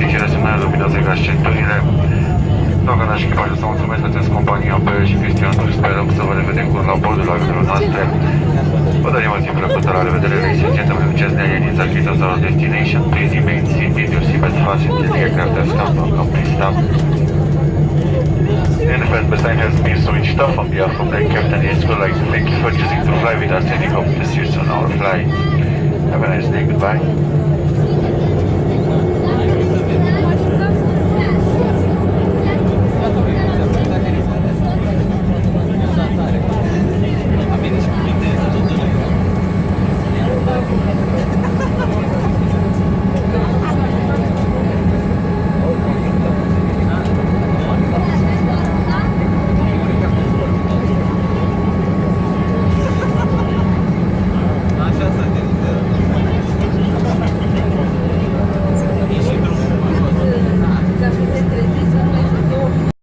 șticile semnale luminoase ca centurile. Doamna și echipajul să mulțumesc pentru compania Bel și Cristian și sperăm să vă revedem curând la bordul aviunilor noastre. Vă dorim o zi plăcută, la revedere, ladies and gentlemen, which has now needs our details our destination. Please remain seated, your seatbelt fastened till the aircraft has come to a complete stop. The NFS baseline has been switched off on behalf of the captain. It's would like to thank you for choosing to fly with us and we hope to see you soon on our flight. Have a nice day, goodbye.